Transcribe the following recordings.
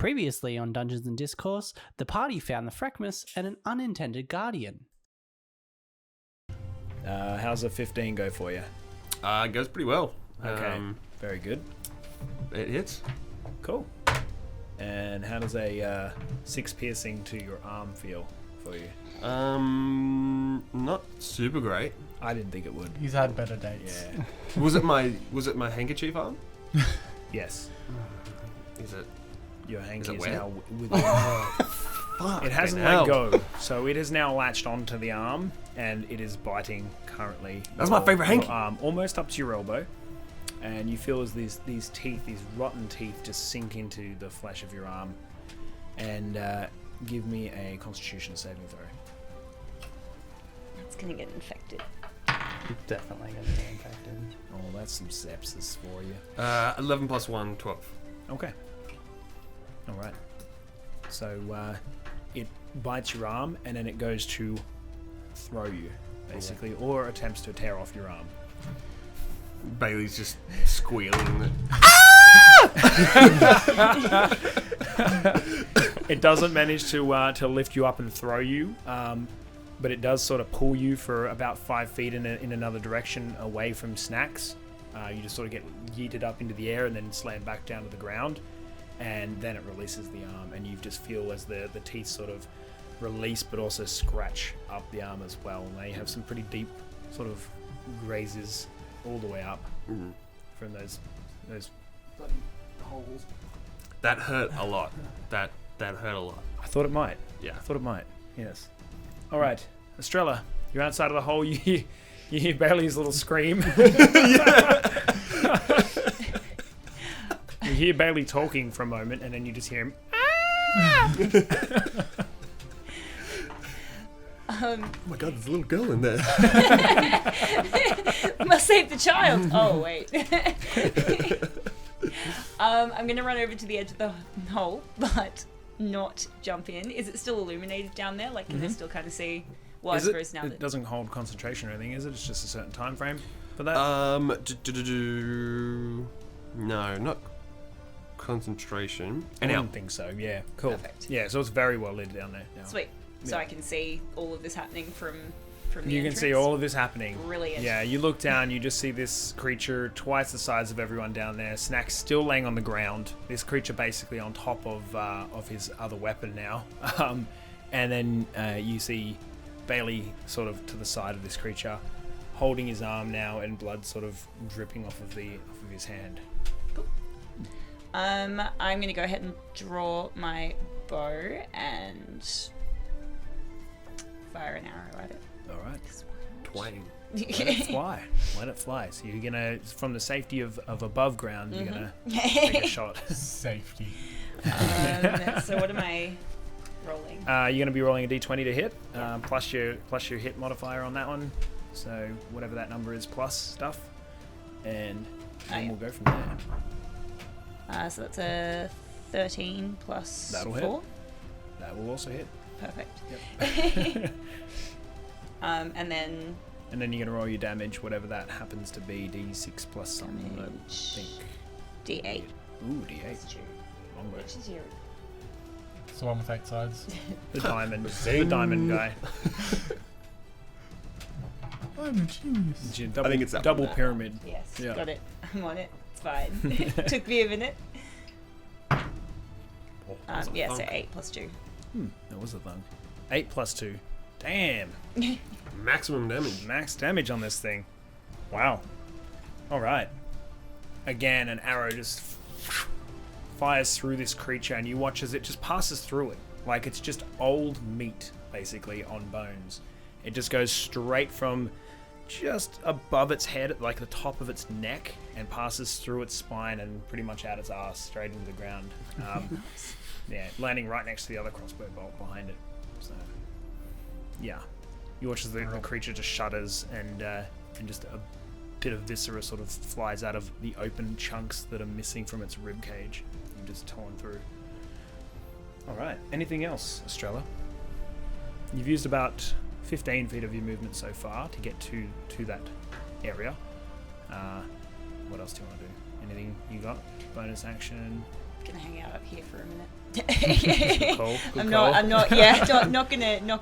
Previously on Dungeons and Discourse, the party found the Phrekmus and an unintended guardian. How's a 15 go for you? It goes pretty well. Okay, very good. It hits. Cool. And how does a 6 piercing to your arm feel for you? Not super great. I didn't think it would. He's had better dates. Yeah. Was it my handkerchief arm? Yes. Is it? Your hanky it is wet? now with Fuck. It hasn't let go, so it is now latched onto the arm, and it is biting currently. That's my favourite hanky. Your arm, almost up to your elbow, and you feel as these teeth, these rotten teeth, just sink into the flesh of your arm. And give me a Constitution saving throw. It's gonna get infected. Definitely going to get infected. Oh, that's some sepsis for you. 11 plus 1, 12. Okay. All right. So it bites your arm, and then it goes to throw you, basically, or attempts to tear off your arm. Bailey's just squealing. It doesn't manage to lift you up and throw you, but it does sort of pull you for about 5 feet in another direction away from Snacks. You just sort of get yeeted up into the air and then slam back down to the ground, and then it releases the arm, and you just feel as the teeth sort of release but also scratch up the arm as well. And they have some pretty deep sort of grazes all the way up from those bloody holes. That hurt a lot. That hurt a lot. I thought it might. Yeah. I thought it might. Yes. All right, Estrella, you're outside of the hole. You hear Bailey's little scream. You hear Bailey talking for a moment, and then you just hear him. Oh my god, there's a little girl in there. Must save the child. Oh wait. I'm gonna run over to the edge of the hole, but not jump in. Is it still illuminated down there? Like, can I still kind of see? Well, I suppose now It that doesn't hold concentration or anything, is it? It's just a certain time frame for that. No, not concentration. I don't think so. Yeah, cool. Perfect. Yeah, so it's very well lit down there now. sweet. So Yeah. I can see all of this happening from the You can see entrance. all of this happening. Brilliant. Yeah, you look down, you just see this creature twice the size of everyone down there. Snack's still laying on the ground. This creature basically on top of his other weapon now. And then you see Bailey sort of to the side of this creature, holding his arm now, and blood sort of dripping off of his hand. Cool. I'm gonna go ahead and draw my bow and fire an arrow at it. All right. Twang. Let it fly. Let it fly. So you're gonna, from the safety of above ground, you're gonna take a shot. Safety. So what am I rolling? You're gonna be rolling a d20 to hit, plus your hit modifier on that one. So whatever that number is, plus stuff, and then we'll go from there. So that's a 13 plus That'll 4. hit. That will also hit. Perfect. Yep. And then And then you're gonna roll your damage, whatever that happens to be, d6 plus something. I damage think. D8. Ooh, d8. That's true. Long way. Which is your It's the one with 8 sides. The diamond. The diamond guy. I'm a genius. Double, think it's that double one. pyramid. yes. Yeah. Got it. I'm on it. It's fine. Took me a minute. Yeah, so 8 plus 2. That was the thing. 8 plus 2. Damn. Maximum damage. Max damage on this thing. Wow. Alright. Again, an arrow just fires through this creature, and you watch as it just passes through it. Like it's just old meat, basically, on bones. It just goes straight from just above its head, like the top of its neck, and passes through its spine and pretty much out its ass, straight into the ground. Yeah, landing right next to the other crossbow bolt behind it. So, yeah. You watch as the creature just shudders, and just a bit of viscera sort of flies out of the open chunks that are missing from its rib cage. You've just torn through. Alright, anything else, Estrella? You've used about 15 feet of your movement so far to get to that area. What else do you want to do? Anything you got? Bonus action? gonna hang out up here for a minute. Good call. Good I'm call. not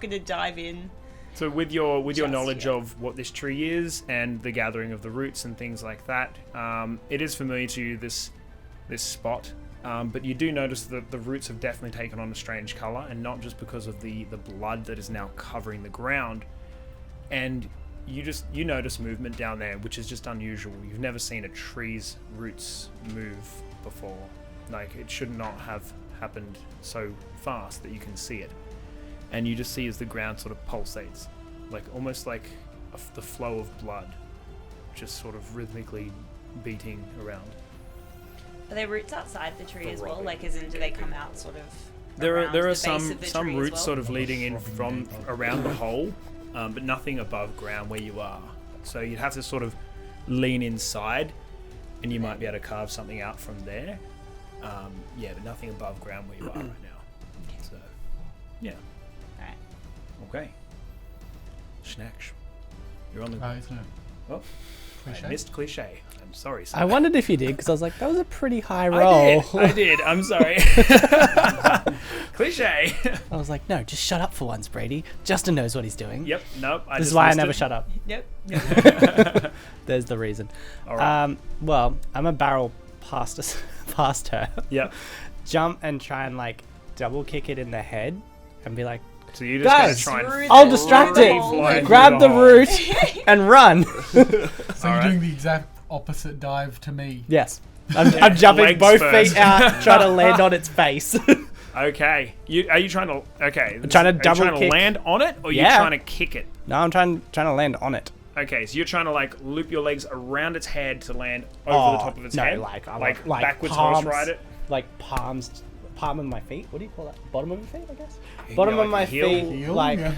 gonna dive in. So with your Just knowledge yet. of what this tree is and the gathering of the roots and things like that, it is familiar to you, this spot. But you do notice that the roots have definitely taken on a strange color, and not just because of the blood that is now covering the ground. And you notice movement down there, which is just unusual. You've never seen a tree's roots move before. Like, it should not have happened so fast that you can see it. And you just see as the ground sort of pulsates, like almost like the flow of blood, just sort of rhythmically beating around. Are there roots outside the tree as well? Throbbing. Like, as in, do they come out sort of? There around are the base some of the tree as roots well? sort of leading in from around the hole, but nothing above ground where you are. So you'd have to sort of lean inside, and you might be able to carve something out from there. But nothing above ground where you are right now. Okay. So, yeah. Alright. Okay. Snacks. You're on the. Isn't it? Oh, Cliche? I missed cliche. I'm sorry. I wondered if you did, because I was like, that was a pretty high I roll. did. I'm sorry. Cliche. I was like, no, just shut up for once, Brady. Justin knows what he's doing. Yep. Nope. This is why I never shut up. Nope. There's the reason. All right. Well, I'm a barrel past her. Yep. Jump and try and like double kick it in the head and be like, So you just Guys, gonna try Through and I'll the distract hole. it. Grab the root and run. So All you're right. doing the exact opposite dive to me. Yes. I'm jumping Legs both first. feet out, trying to land on its face. Okay. Are you trying to? Okay. I'm trying to are you double trying to kick. land on it, or Yeah. you're trying to kick it? No, I'm trying to land on it. Okay, so you're trying to like loop your legs around its head to land over the top of its no, head. like backwards palms, horse ride it. Like palm of my feet. What do you call that? Bottom of my feet, I guess. Bottom Yeah, of my like heel. feet, Heel? like Yeah.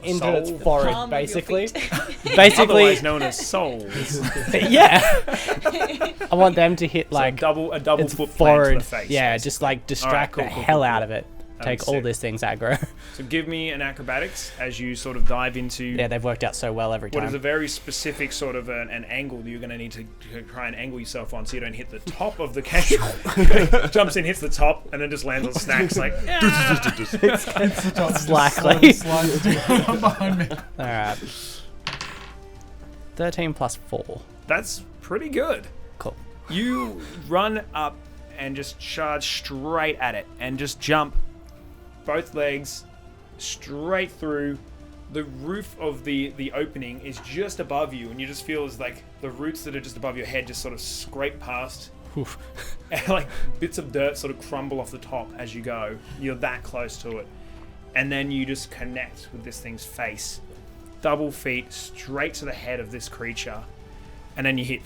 into Sole. its forehead, Palm of your basically. feet. Basically, Otherwise known as soles. yeah. I want them to hit Like like a double its foot plant to forward. the face. Yeah, basically. just like distract cool, the cool, hell cool, out cool. of it. That'd Take be all sick. these things aggro. So give me an acrobatics as you sort of dive into Yeah, they've worked out so well every what is a time. very specific sort of an angle that you're going to need to try and angle yourself on so you don't hit the top of the cage. Jumps in, hits the top, and then just lands on snacks like, "Ah!" It's the top. just Slackly. slowly slides down behind me. All right. 13 plus 4. That's pretty good. Cool. You run up and just charge straight at it and just jump both legs straight through. The roof of the opening is just above you, and you just feel as like the roots that are just above your head just sort of scrape past. Oof. And like bits of dirt sort of crumble off the top as you go. You're that close to it. And then you just connect with this thing's face. Double feet straight to the head of this creature. And then you hit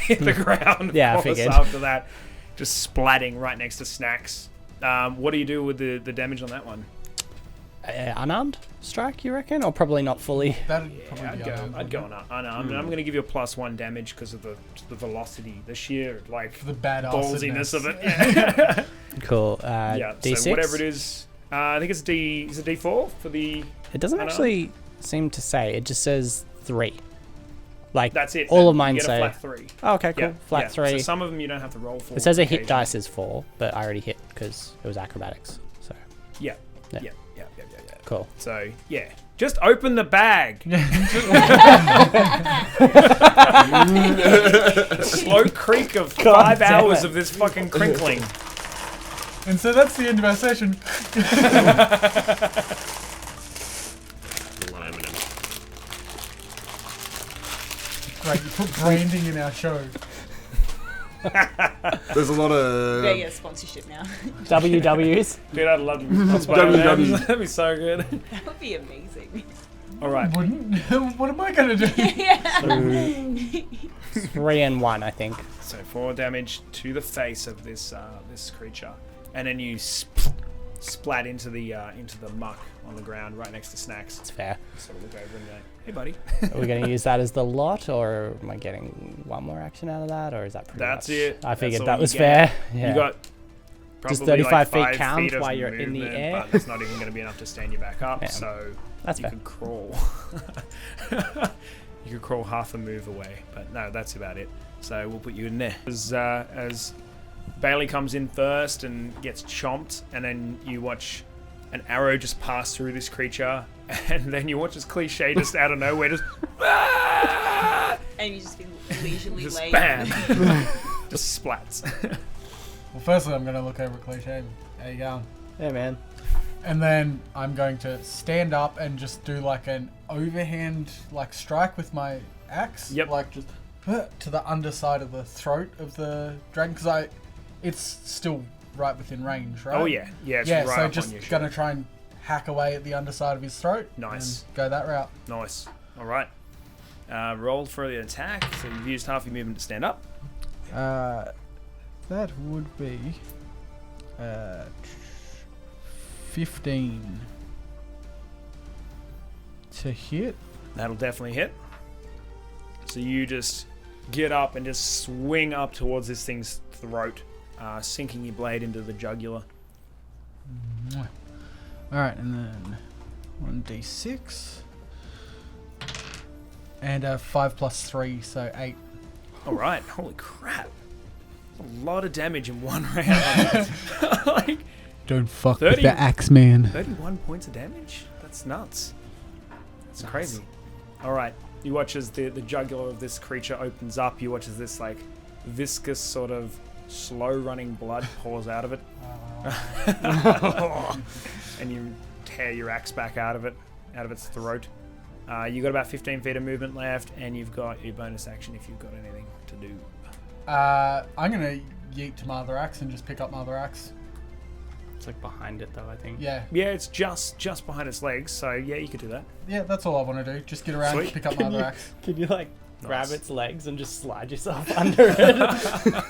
the ground. Yeah, I of course, figured. after that. Just splatting right next to Snacks. What do you do with the damage on that one? Unarmed strike, you reckon? Or probably not fully? That'd Yeah, probably I'd be go unarmed, unarmed. I'm going to give you a +1 damage because of the velocity, the sheer like The bad ballsiness of it. Yeah. Cool. Yeah, D6? so whatever it is, I think it's is it D4 for the... It doesn't unarmed? actually seem to say. It just says 3. Like, That's it. all then. of mine you get say... a flat 3. Oh, okay, cool. Yeah, Flat yeah. 3. So some of them you don't have to roll for. It says a hit occasionally. dice is 4, but I already hit because it was acrobatics. So, Yeah. Yeah. Yeah. cool. So, yeah. Just open the bag. Slow creak of 5 damn hours it. of this fucking crinkling. And so that's the end of our session. Aluminum. Great, you put branding in our show. There's a lot of Better get a sponsorship now. WWs. Dude, I'd love to be sponsored by WW. them. That'd be so good. That would be amazing. All right. Wouldn't? What am I gonna do? Yeah. 3 and 1, I think. So 4 damage to the face of this this creature, and then you splat into the muck on the ground right next to Snacks. It's fair. Sort of look over and go, "Hey, buddy." Are we going to use that as the lot, or am I getting one more action out of that, or is that pretty That's much? it. I That's figured all that you was get. fair. Yeah. You got Does probably 35 feet like 5 count feet of while you're in the movement, air? but it's not even going to be enough to stand you back up. Yeah. So That's you fair. could crawl. You could crawl half a move away, but no, that's about it. So we'll put you in there as Bailey comes in first and gets chomped, and then you watch an arrow just pass through this creature, and then you watch this cliche just out of nowhere, just And you just feel leisurely just laid. bam, just splats. Well, firstly, I'm going to look over Cliche. There you go. Yeah, man. And then I'm going to stand up and just do like an overhand like strike with my axe. Yep. Like just to the underside of the throat of the dragon, because it's still right within range, right? Oh yeah, it's Yeah, right so up just on your gonna shoulder. try and hack away at the underside of his throat. Nice. And go that route. Nice. All right. Roll for the attack. So you've used half your movement to stand up. That would be 15 to hit. That'll definitely hit. So you just get up and just swing up towards this thing's throat, sinking your blade into the jugular. Alright, and then 1d6. And 5 plus 3, so 8. All right. Holy crap. That's a lot of damage in one round. Like Don't fuck 30 with the axe man. 31 points of damage? That's nuts. That's crazy. All right. You watch as the jugular of this creature opens up. You watch as this like viscous sort of slow running blood pours out of it. And you tear your axe back out of its throat. You got about 15 feet of movement left, and you've got your bonus action if you've got anything to do. I'm gonna yeet to my other axe and just pick up my other axe. It's like behind it, though, I think. Yeah, Yeah, it's just behind its legs, so yeah, you could do that. yeah, that's all I want to do. Just get around, Sweet. pick up my other axe. Can you, like, grab Nice. its legs and just slide yourself under it?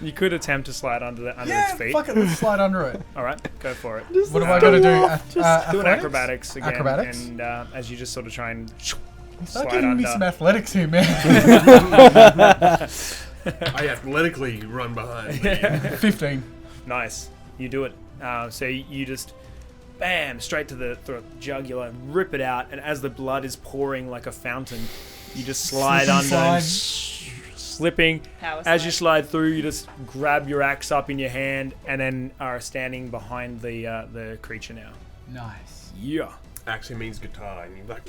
You could attempt to slide under its Yeah, feet. fuck it, let's slide under it. All right, go for it. What have I got to do? Do an Athletics? acrobatics again, Acrobatics? and as you just sort of try and Start slide giving me under. some athletics here, man. I athletically run behind. 15. Nice, you do it. So you just bam straight to the jugular, and rip it out, and as the blood is pouring like a fountain, you just slide under, and slipping. Power As you slide. slide through, you just grab your axe up in your hand, and then are standing behind the creature now. Nice. Yeah. Actually means guitar, and you're like,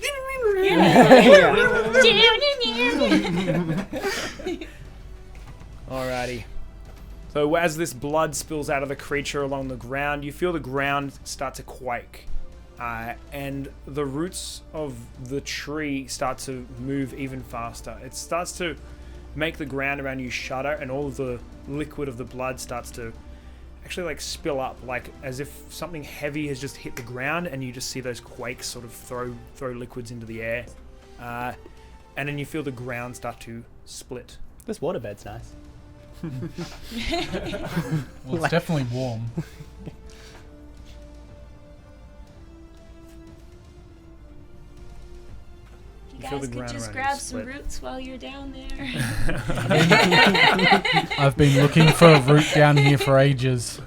Alrighty. So as this blood spills out of the creature along the ground, you feel the ground start to quake. And the roots of the tree start to move even faster. It starts to make the ground around you shudder, and all of the liquid of the blood starts to actually like spill up, like as if something heavy has just hit the ground, and you just see those quakes sort of throw liquids into the air. And then you feel the ground start to split. This waterbed's nice. Well, it's definitely warm. You feel the guys could ground just around grab you some split. roots while you're down there. I've been looking for a route down here for ages.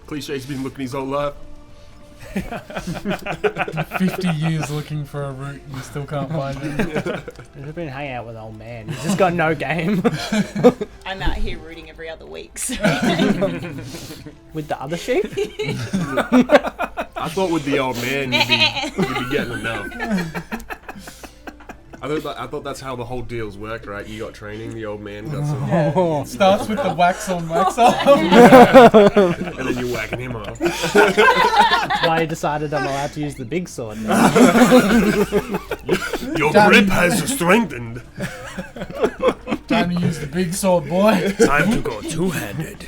Cliché's been looking his whole life. 50 years looking for a route and you still can't find it. You've been hanging out with old man. He's just got no game. I'm out here rooting every other week. So. With the other sheep? I thought with the old man you'd be getting enough. I thought that's how the whole deals work, right? You got training, the old man got some, Yeah, it starts with the wax on, wax off. and then you're whacking him off. That's why he decided I'm allowed to use the big sword now. Your Damn. grip has strengthened. Time to use the big sword, boy. Time to go two-handed.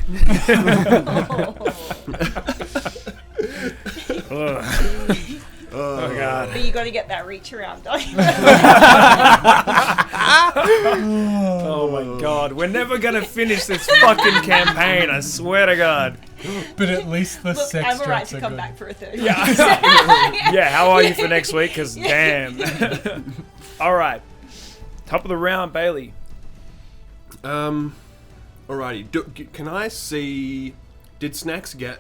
Oh god. But you got to get that reach around, don't you? Oh my god. We're never gonna finish this fucking campaign, I swear to god. But at least the Look, sex I'm alright jokes to are come good. back for a third. Yeah, how are you for next week? Because damn. Alright. Top of the round, Bailey. Alrighty. Can I see? Did Snacks get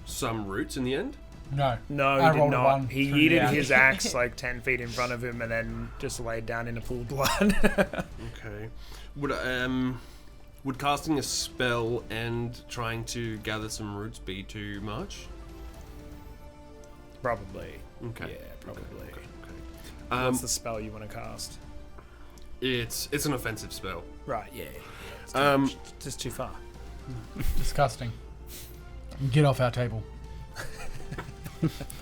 some roots in the end? No. No, I he did rolled a not. one. He Threw yeeted me his axe like 10 feet in front of him and then just laid down in a pool of blood. Okay. Would Would casting a spell and trying to gather some roots be too much? Probably. Okay. Yeah, probably. Okay. What's the spell you want to cast? It's an offensive spell. Right, yeah. It's just too far. Disgusting. Get off our table.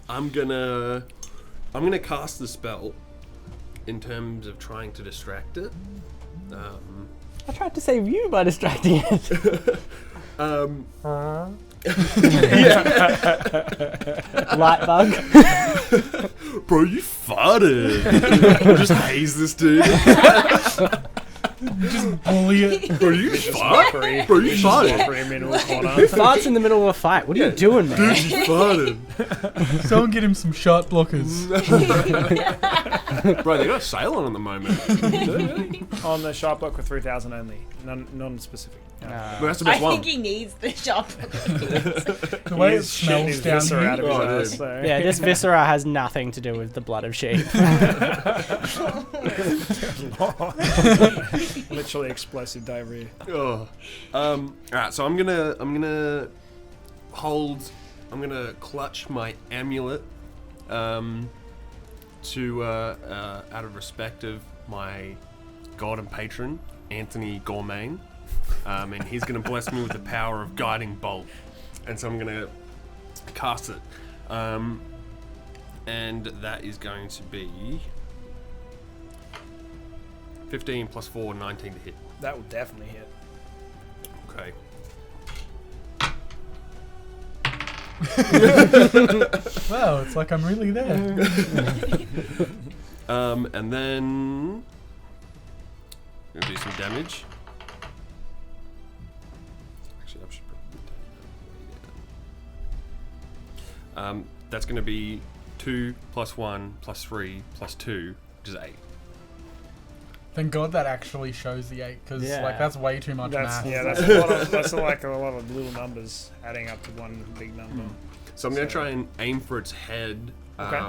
I'm gonna cast the spell in terms of trying to distract it. I tried to save you by distracting it. Light bug. Bro, you farted. We'll just haze this dude. Just bully it. Bro, you farted. Bro, you farted. Put him into a corner. Farts in the middle of a fight. What are you doing, man? Dude, you farted. Someone get him some shot blockers. Bro, they got a sale on at the moment. On the sharp block with 3,000 only. Non-specific. Well, that's the I best one. think he needs the shop. The way it He's shitting smells his down viscera out here. of Oh, his dude. ass, so. Yeah, this viscera has nothing to do with the blood of sheep. Literally explosive diarrhea. Oh. Alright, so I'm gonna clutch my amulet to out of respect of my god and patron, Anthony Gormain. And he's gonna bless me with the power of guiding bolt. And so I'm gonna cast it. And that is going to be 15 plus 4, 19 to hit. That will definitely hit. Okay. Wow, it's like I'm really there. And then gonna do some damage. Actually, I should probably take that way down. That's gonna be 2 plus 1 plus 3 plus 2, which is 8. Thank God that actually shows the 8, because Yeah. like that's way too much math. That's a lot of, that's like a lot of little numbers adding up to one big number. So I'm gonna try and aim for its head. Okay.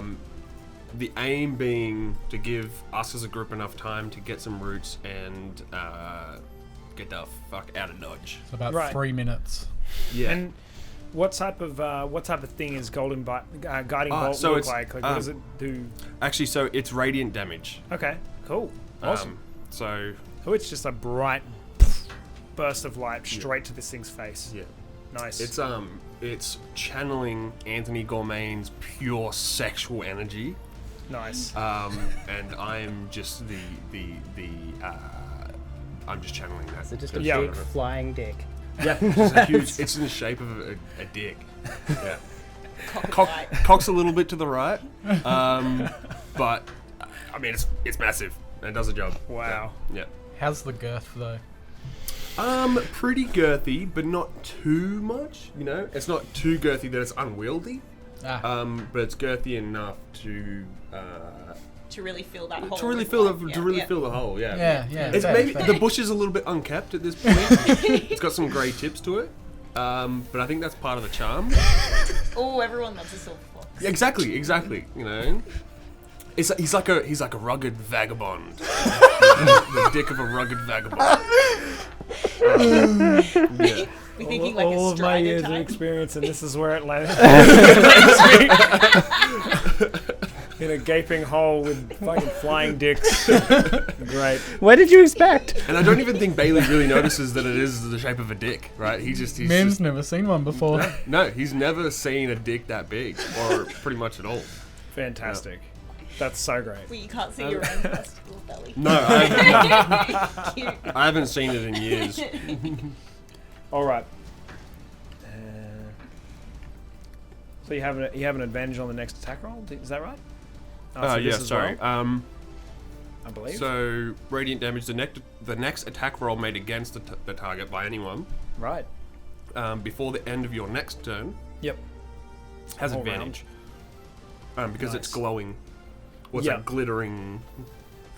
The aim being to give us as a group enough time to get some roots and get the fuck out of Dodge. It's about Right. 3 minutes. Yeah. And what type of thing is guiding bolt so look it's, like? Like, what does it do? Actually, so it's radiant damage. Okay, cool, awesome. So Oh, it's just a bright burst of light straight to this thing's face. yeah, Nice. it's channeling Anthony Gormain's pure sexual energy. nice. And I'm just I'm just channeling that. So just a Yeah. big flying dick. Yeah, it's a huge. It's in the shape of a dick. Yeah, Cock. cock's a little bit to the right, but I mean it's massive and it does the job. Wow. Yeah. How's the girth though? Pretty girthy, but not too much. You know, it's not too girthy that it's unwieldy. But it's girthy enough to To really fill that hole. really with fill life. fill the hole. Yeah. Yeah. It's fair, maybe fair. the bush is a little bit unkept at this point. It's got some grey tips to it, but I think that's part of the charm. Oh, everyone loves a silver fox. Yeah, exactly. You know, he's like a rugged vagabond. The dick of a rugged vagabond. Yeah. We're thinking like all a of my strider years of type. experience, and this is where it lands. In a gaping hole with fucking flying dicks. Great. What did you expect? And I don't even think Bailey really notices that it is the shape of a dick, right? He's Man's never seen one before. no, he's never seen a dick that big, or pretty much at all. Fantastic. That's so great. Well, you can't see your own testicle belly. No, I Cute. haven't seen it in years. All right. So you have an advantage on the next attack roll. Is that right? So Yeah, this as sorry. well, I believe. So radiant damage. The next attack roll made against the target by anyone right. before the end of your next turn Yep. has Whole advantage. Because it's Nice. glowing. What's Yeah. that glittering?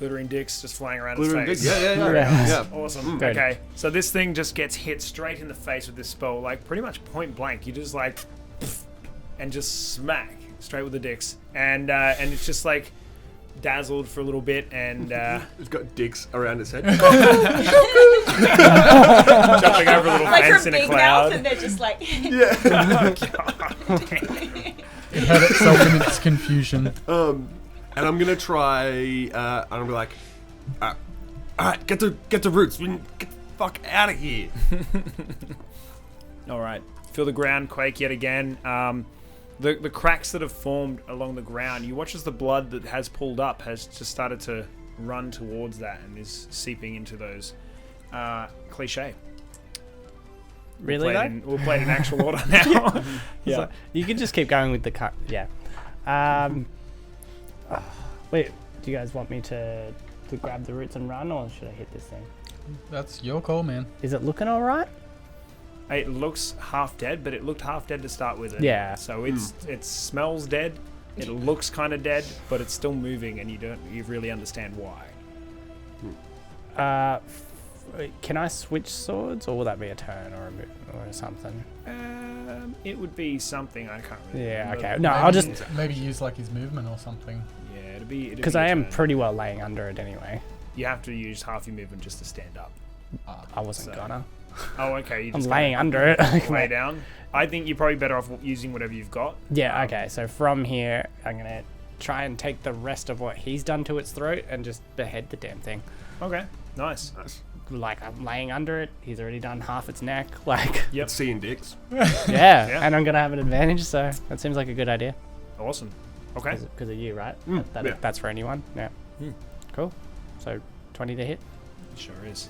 Glittering dicks just flying around Glittering its dick. face. Yeah. Yeah. Awesome. Good. Okay, so this thing just gets hit straight in the face with this spell, like pretty much point blank. You just like, and just smack straight with the dicks, and it's just like dazzled for a little bit, and It's got dicks around its head. jumping over a little Like fence from in a Big Mouth, cloud. and they're just like. It had itself in its confusion. And I'm gonna try. I'm gonna be like, all right, get the roots. Get the fuck out of here. All right, feel the ground quake yet again. The cracks that have formed along the ground. You watch as the blood that has pulled up has just started to run towards that and is seeping into those. Cliche. Really, though? We'll play it in actual order now. Yeah. So you can just keep going with the cut. Yeah. Wait, do you guys want me to grab the roots and run, or should I hit this thing? That's your call, man. Is it looking all right? It looks half dead, but it looked half dead to start with. Yeah. So it smells dead. It looks kind of dead, but it's still moving, and you really understand why. Can I switch swords, or will that be a turn or something? It would be something I can't really. Yeah. remember. Okay. No, I'll just maybe use like his movement or something. Yeah, it'd be because a I am turn. pretty well laying under it anyway. You have to use half your movement just to stand up. I wasn't So- gonna. Oh, okay. You I'm just laying under it. lay down. I think you're probably better off using whatever you've got. Yeah. Okay. So from here, I'm gonna try and take the rest of what he's done to its throat and just behead the damn thing. Okay. Nice. Like I'm laying under it. He's already done half its neck. Like Yep. Seeing dicks. yeah. And I'm gonna have an advantage. So that seems like a good idea. Awesome. Okay. Because of you, right? Yeah. That's for anyone. Yeah. Cool. So 20 to hit. Sure is.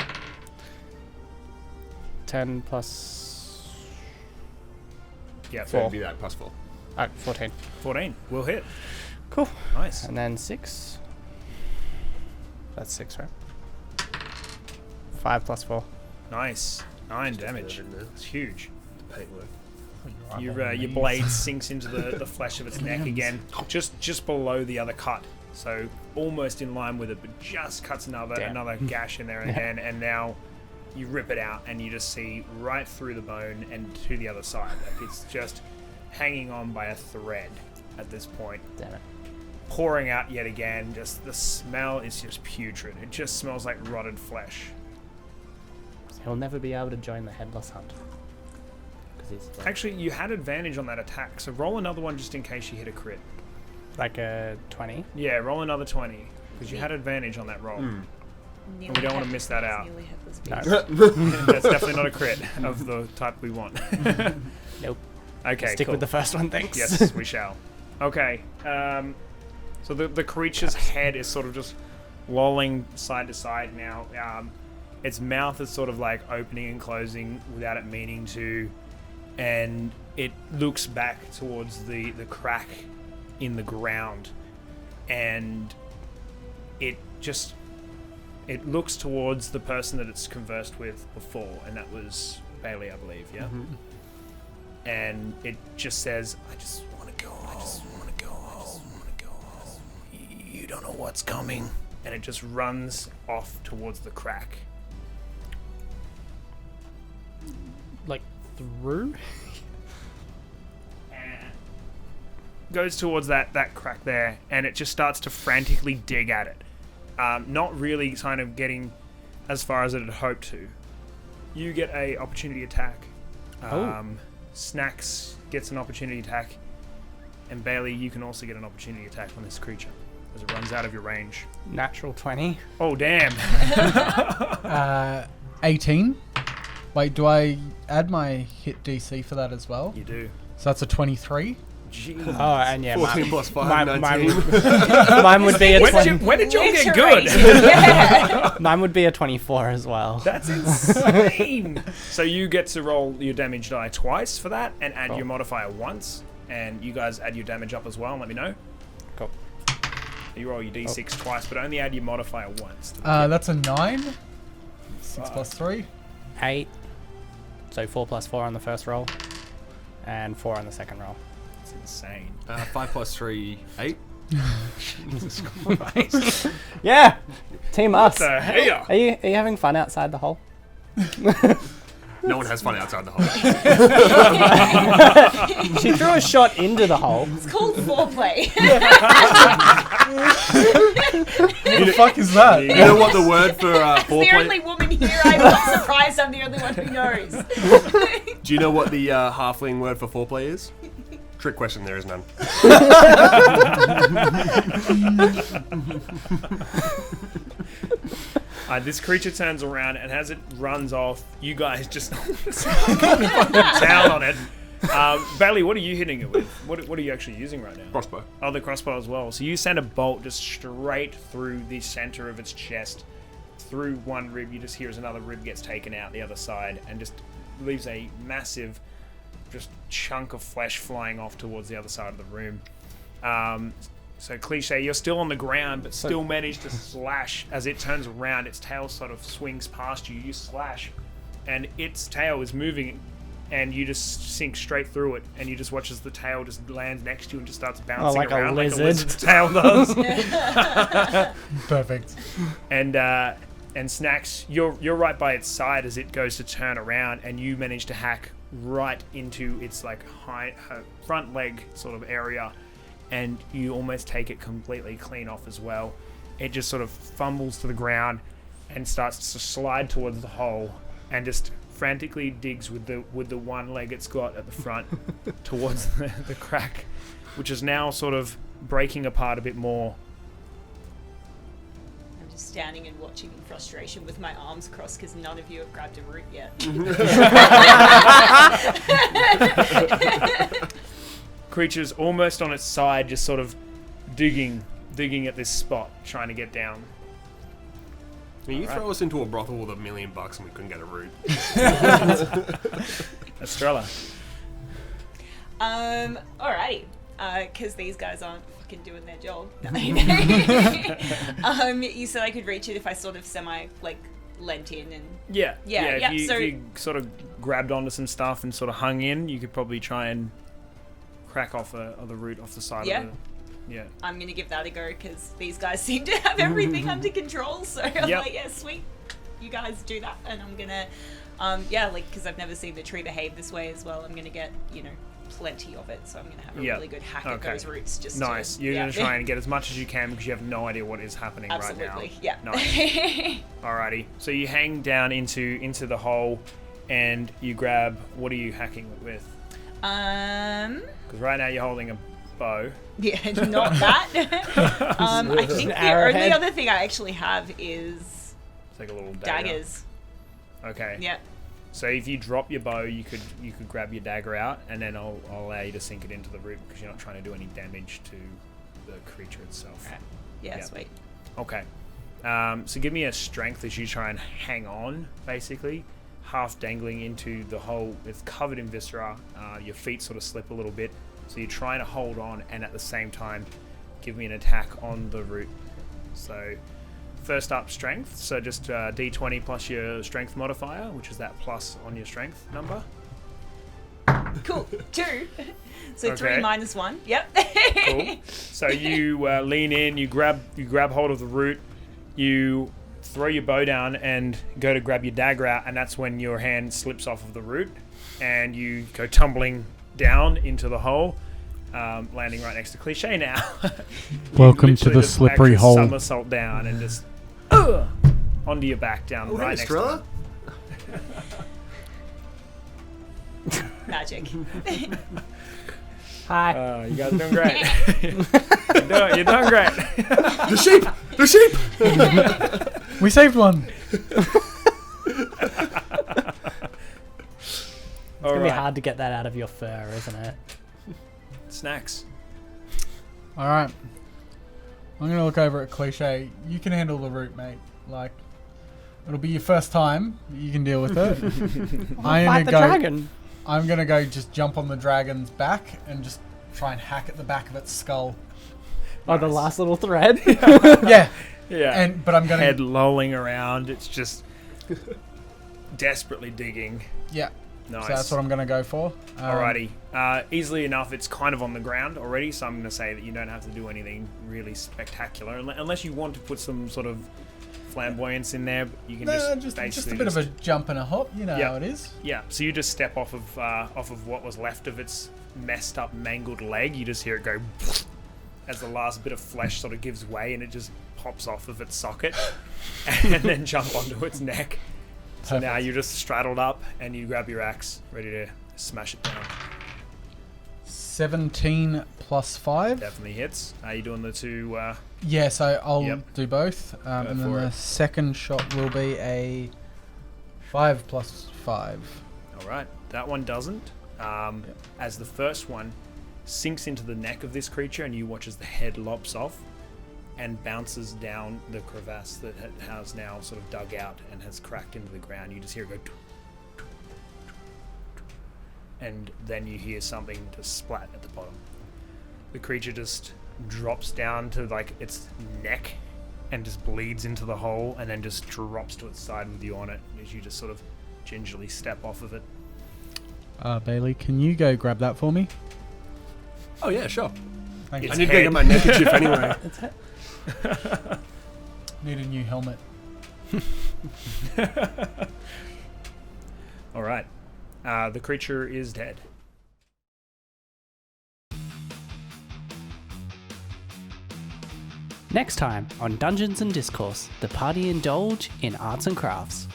10 plus Yeah. So it'd be that +4. 14. 14. We'll hit. Cool. Nice. And then 6. That's 6, right? 5 plus 4. Nice. 9 damage. Isn't it? It's huge. Paintwork. Your blade sinks into the flesh of its neck again, just below the other cut. So almost in line with it, but just cuts another gash in there again, and now you rip it out and you just see right through the bone and to the other side. Like it's just hanging on by a thread at this point. Damn it. Pouring out yet again. Just the smell is just putrid. It just smells like rotted flesh. He'll never be able to join the headless hunt. He's Actually, you had advantage on that attack, so roll another one just in case you hit a crit. like a 20. Yeah, roll another 20 because you had advantage on that roll. We don't wanna miss that out. No. That's definitely not a crit of the type we want. Nope. Okay, Stick cool. with the first one, thanks. Yes, we shall. Okay, so the creature's head is sort of just lolling side to side now. Its mouth is sort of like opening and closing without it meaning to, and it looks back towards the crack in the ground, and it looks towards the person that it's conversed with before, and that was Bailey, I believe, yeah? And it just says, I just want to go home. I just want to go home. You don't know what's coming. And it just runs off towards the crack. Like through? And goes towards that crack there, and it just starts to frantically dig at it. Not really kind of getting as far as it had hoped to. You get a opportunity attack. Snacks gets an opportunity attack. And Bailey, you can also get an opportunity attack on this creature as it runs out of your range. Natural 20. Oh, damn. 18. Wait, do I add my hit DC for that as well? You do. So that's a 23. Jeez. Oh, and yeah, 14 plus 5, 19. mine would be a 20. When did you get Literally. good? Yeah. Mine would be a 24 as well. That's insane. So you get to roll your damage die twice for that and add your modifier once. And you guys add your damage up as well and let me know. Cool. You roll your d6 twice, but only add your modifier once. That's a 9. 6 plus 3. 8. So 4 plus 4 on the first roll. And 4 on the second roll. It's insane. 5 plus 3, 8. Jesus Christ. Yeah! Team us. The hell? Are you having fun outside the hole? No one has fun outside the hole. She threw a shot into the hole. It's called foreplay. What the fuck is that? You know what the word for As the only foreplay? woman here, I'm not surprised I'm the only one who knows. Do you know what the halfling word for foreplay is? Trick question. There is none. This creature turns around, and as it runs off, you guys just down on it. Bailey, what are you hitting it with? What are you actually using right now? Crossbow. Oh, the crossbow as well. So you send a bolt just straight through the center of its chest, through one rib. You just hear as another rib gets taken out the other side, and just leaves a massive, just chunk of flesh flying off towards the other side of the room. So Cliche, you're still on the ground, but still manage to slash as it turns around. Its tail sort of swings past you. You slash, and its tail is moving, and you just sink straight through it. And you just watch as the tail just lands next to you and just starts bouncing like a around like a lizard. lizard's tail does. Perfect. And Snacks, you're right by its side as it goes to turn around, and you manage to hack right into its like front leg sort of area. And you almost take it completely clean off as well. It just sort of fumbles to the ground and starts to slide towards the hole and just frantically digs with the one leg it's got at the front towards the crack, which is now sort of breaking apart a bit more. I'm just standing and watching in frustration with my arms crossed because none of you have grabbed a root yet. Creature's almost on its side, just sort of digging at this spot, trying to get down. You throw us into a brothel with $1 million and we couldn't get a root. Estrella. Alrighty. Because these guys aren't fucking doing their job. You said I could reach it if I sort of leant in and... Yeah. If So you sort of grabbed onto some stuff and sort of hung in, you could probably try and crack off the root off the side of the... Yeah. I'm going to give that a go because these guys seem to have everything under control. So I'm like, yeah, sweet. You guys do that. And I'm going to, because I've never seen the tree behave this way as well, I'm going to get, plenty of it. So I'm going to have a really good hack at those roots. Just nice. You're going to try and get as much as you can because you have no idea what is happening right now. Absolutely, yeah. Nice. Alrighty. So you hang down into the hole and you grab, what are you hacking it with? Because right now you're holding a bow. Yeah, not that. I think the only other thing I actually have is It's like a little dagger. daggers. Okay. Yep. So if you drop your bow, you could grab your dagger out, and then I'll allow you to sink it into the root because you're not trying to do any damage to the creature itself. Right. Yeah, Yep. sweet. Okay. So give me a strength as you try and hang on, basically, half dangling into the hole. It's covered in viscera. Your feet sort of slip a little bit, so you're trying to hold on, and at the same time, give me an attack on the root. So first up, strength. So just D20 plus your strength modifier, which is that plus on your strength number. Cool. 2. So Okay. 3 minus 1. Yep. Cool. So you lean in, you grab hold of the root, you throw your bow down and go to grab your dagger out, and that's when your hand slips off of the root, and you go tumbling down into the hole, landing right next to Cliche now. Welcome to the slippery hole. Somersault down and just onto your back down right next Estrella? to him. Magic. Hi. You guys are doing great. You're doing great. The sheep! The sheep! We saved one. It's going to be hard to get that out of your fur, isn't it? Snacks. All right. I'm going to look over at Cliche. You can handle the root, mate. It'll be your first time. You can deal with it. Fight the dragon. I'm going to go just jump on the dragon's back and just try and hack at the back of its skull. Oh, the last little thread? Yeah. Yeah. But I'm going Head to... lolling around. It's just desperately digging. Yeah. Nice. So that's what I'm going to go for. Alrighty. Easily enough, it's kind of on the ground already, so I'm going to say that you don't have to do anything really spectacular, unless you want to put some sort of flamboyance in there. But you can No, just just basically a bit of a jump and a hop. You know Yeah. how it is. Yeah, so you just step off of what was left of its messed up, mangled leg. You just hear it go as the last bit of flesh sort of gives way, and it just pops off of its socket, and then jump onto its neck. So now Perfect. you're just straddled up, and you grab your axe, ready to smash it down. 17 plus 5. Definitely hits. Are you doing the two? Yeah, so I'll Yep. do both. And then for the it. second shot will be a 5 plus 5. All right, that one doesn't. As the first one sinks into the neck of this creature, and you watch as the head lops off and bounces down the crevasse that has now sort of dug out and has cracked into the ground. You just hear it go, and then you hear something just splat at the bottom. The creature just drops down to like its neck and just bleeds into the hole, and then just drops to its side with you on it as you just sort of gingerly step off of it. Bailey, can you go grab that for me? Oh yeah, sure. Thank It's I you. need to go get my neckerchief anyway. Need a new helmet. All right. The creature is dead. Next time on Dungeons and Discourse, the party indulge in arts and crafts.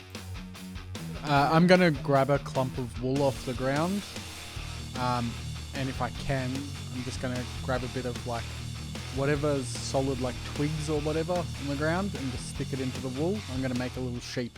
I'm going to grab a clump of wool off the ground. And if I can, I'm just going to grab a bit of like whatever's solid, like twigs or whatever on the ground, and just stick it into the wool. I'm going to make a little sheep.